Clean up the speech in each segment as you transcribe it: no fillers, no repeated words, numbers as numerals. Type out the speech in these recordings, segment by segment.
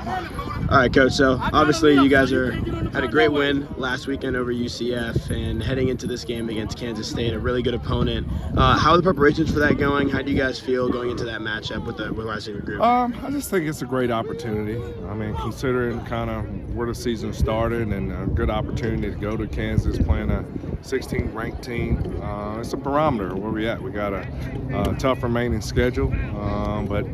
All right, Coach. So obviously you guys had a great win last weekend over UCF, and heading into this game against Kansas State, a really good opponent. How are the preparations for that going? How do you guys feel going into that matchup with the wide receiver group? I just think it's a great opportunity. I mean, considering kind of where the season started and a good opportunity to go to Kansas playing a 16th ranked team. It's a barometer where we at. We got a tough remaining schedule, but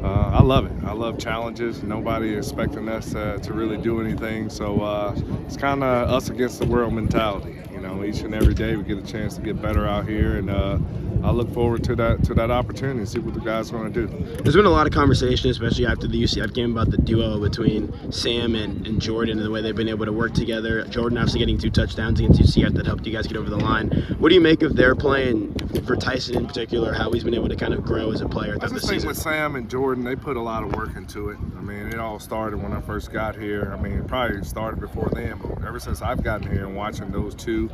I love it. I love challenges. Nobody expecting us to really do anything. So it's kind of us against the world mentality. You know, each and every day we get a chance to get better out here, and I look forward to that opportunity and see what the guys are going to do. There's been a lot of conversation, especially after the UCF game, about the duo between Sam and Jordan and the way they've been able to work together. Jordan obviously getting 2 touchdowns against UCF that helped you guys get over the line. What do you make of their play, and for Tyson in particular, how he's been able to kind of grow as a player throughout the season? I think with Sam and Jordan, they put a lot of work into it. I mean, it all started when I first got here. I mean, it probably started before then, but ever since I've gotten here and watching those two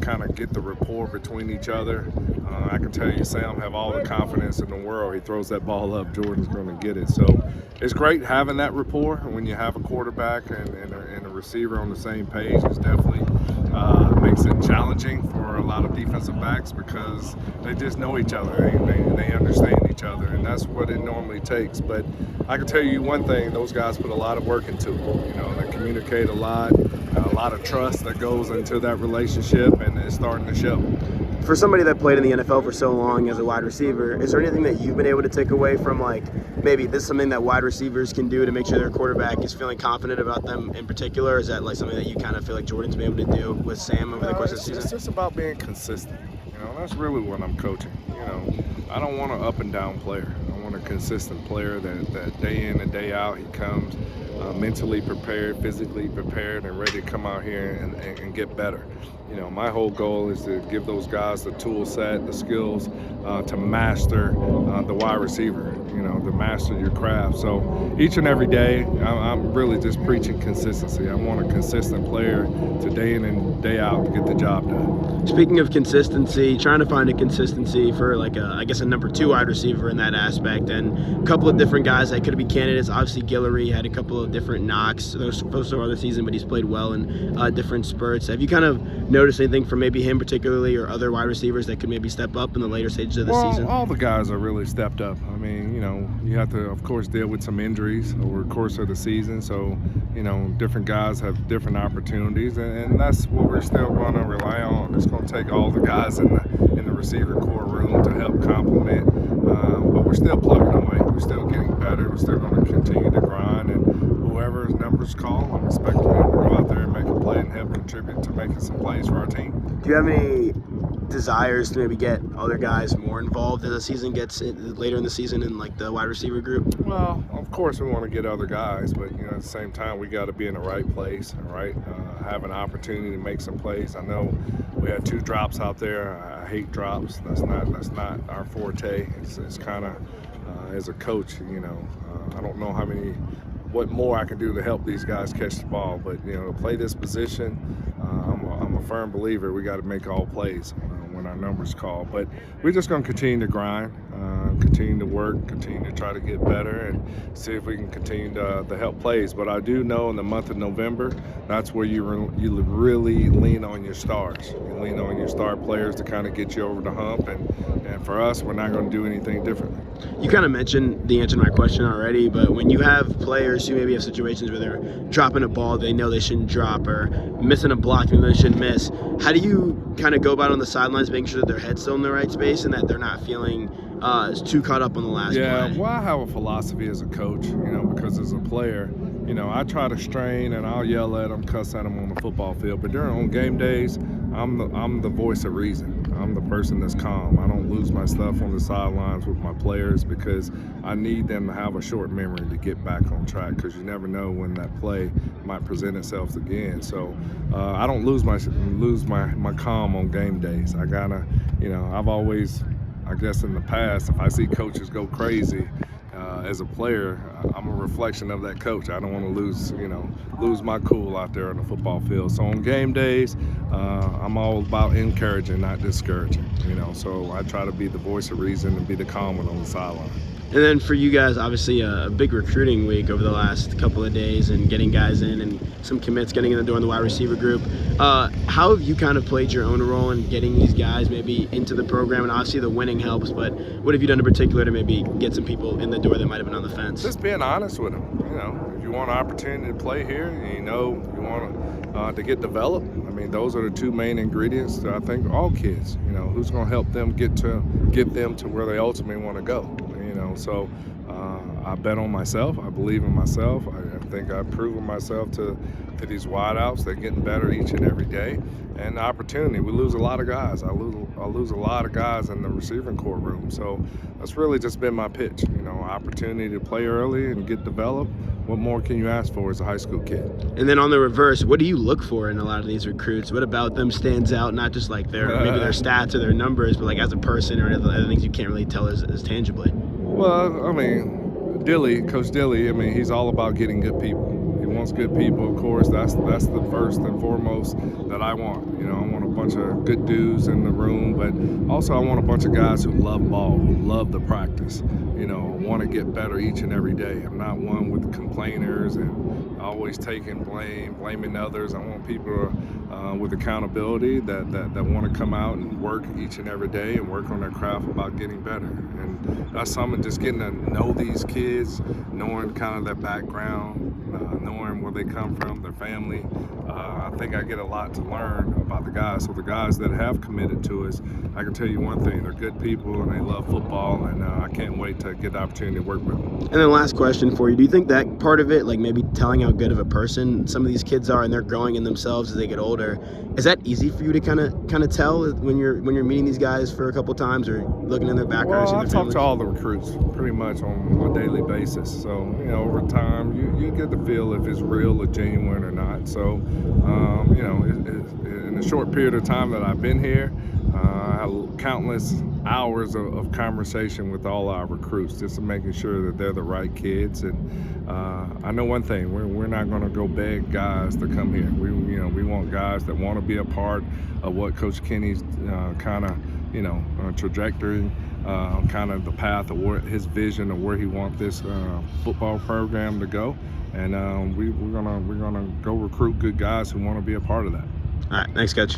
kind of get the rapport between each other, I can tell you Sam have all the confidence in the world. He throws that ball up, Jordan's going to get it. So it's great having that rapport. When you have a quarterback and a receiver on the same page, it definitely makes it challenging for a lot of defensive backs because they just know each other. They understand each other, and that's what it normally takes. But I can tell you one thing, those guys put a lot of work into it. You know, they communicate a lot of trust that goes into that relationship, and it's starting to show. For somebody that played in the NFL for so long as a wide receiver, is there anything that you've been able to take away from, like, maybe this is something that wide receivers can do to make sure their quarterback is feeling confident about them in particular? Or is that like something that you kind of feel like Jordan's been able to do with Sam over the course of the season? It's just about being consistent. You know, that's really what I'm coaching. You know, I don't want an up and down player. I want a consistent player that day in and day out he comes mentally prepared, physically prepared, and ready to come out here and get better. You know, my whole goal is to give those guys the tool set, the skills to master the wide receiver, you know, to master your craft. So each and every day, I'm really just preaching consistency. I want a consistent player to day in and day out to get the job done. Speaking of consistency, trying to find a consistency for like I guess a number 2 wide receiver in that aspect, and a couple of different guys that could be candidates. Obviously, Guillory had a couple of different knocks those first of the season, but he's played well in different spurts. Have you kind of noticed anything from maybe him particularly or other wide receivers that could maybe step up in the later stages of the season? All the guys are really stepped up. I mean, you know, you have to, of course, deal with some injuries over the course of the season. So, you know, different guys have different opportunities, and that's what we're still going to rely on. It's going to take all the guys in the receiver core room to help complement, but we're still plugging away. We're still getting better. We're still going to continue to grind, and whoever's numbers call, I'm expecting them to go out there and make a play and help contribute to making some plays for our team. Do you have any desires to maybe get other guys more involved as the season gets later in the season in like the wide receiver group? Well, of course we want to get other guys, but you know, at the same time we got to be in the right place, right? Have an opportunity to make some plays. I know we had 2 drops out there. I hate drops. That's not our forte. It's kind of as a coach, you know, I don't know what more I can do to help these guys catch the ball, but you know, to play this position, I'm a firm believer we got to make all plays when our numbers call. But we're just going to continue to grind, continue to work, continue to try to get better, and see if we can continue to help plays. But I do know in the month of November, that's where you really lean on your stars. You lean on your star players to kind of get you over the hump, and for us, we're not going to do anything differently. You kind of mentioned the answer to my question already, but when you have players who maybe have situations where they're dropping a ball they know they shouldn't drop, or missing a block they know they shouldn't miss, how do you kind of go about on the sidelines making sure that their head's still in the right space and that they're not feeling too caught up on the last play? Well, I have a philosophy as a coach, you know, because as a player, you know, I try to strain and I'll yell at them, cuss at them on the football field. But on game days, I'm the voice of reason. I'm the person that's calm. I don't lose my stuff on the sidelines with my players because I need them to have a short memory to get back on track, because you never know when that play might present itself again. So I don't lose my calm on game days. I gotta, you know, I've always, I guess in the past, if I see coaches go crazy, as a player, I'm a reflection of that coach. I don't want to lose my cool out there on the football field. So on game days, I'm all about encouraging, not discouraging. You know, so I try to be the voice of reason and be the calm one on the sideline. And then for you guys, obviously a big recruiting week over the last couple of days and getting guys in and some commits getting in the door in the wide receiver group. How have you kind of played your own role in getting these guys maybe into the program? And obviously the winning helps, but what have you done in particular to maybe get some people in the door that might have been on the fence? Just being honest with them. You know, if you want an opportunity to play here, and you want to get developed, I mean, those are the two main ingredients to, I think, all kids. You know, who's going to help them get them to where they ultimately want to go. You know, so I bet on myself. I believe in myself. I think I've proven myself to these wideouts. They're getting better each and every day. And the opportunity, we lose a lot of guys. I lose a lot of guys in the receiving corps room. So that's really just been my pitch. You know, opportunity to play early and get developed. What more can you ask for as a high school kid? And then on the reverse, what do you look for in a lot of these recruits? What about them stands out, not just like maybe their stats or their numbers, but like as a person or other things you can't really tell as tangibly? Well, I mean, Coach Dilly, I mean, he's all about getting good people. He wants good people, of course. That's the first and foremost that I want. You know, I want a bunch of good dudes in the room, but also I want a bunch of guys who love ball, who love the practice, you know, want to get better each and every day. I'm not one with complainers and always taking blaming others. I want people with accountability that want to come out and work each and every day and work on their craft about getting better. And that's something, just getting to know these kids, knowing kind of their background, knowing where they come from, their family. I think I get a lot to learn about the guys. So the guys that have committed to us, I can tell you one thing, they're good people and they love football, and I can't wait to get the opportunity to work with them. And then last question for you, do you think that part of it, like maybe telling how good of a person some of these kids are and they're growing in themselves as they get older, is that easy for you to kind of tell when you're meeting these guys for a couple times or looking in their background? Well, I talk to all the recruits pretty much on a daily basis. So, you know, over time, you get to feel if it's real or genuine or not. So, you know, in a short period of time that I've been here, I had countless hours of conversation with all our recruits, just making sure that they're the right kids. And I know one thing: we're not going to go beg guys to come here. We want guys that want to be a part of what Coach Kenny's kind of trajectory, kind of the path of where his vision of where he wants this football program to go. And we're gonna go recruit good guys who want to be a part of that. All right, thanks, Coach.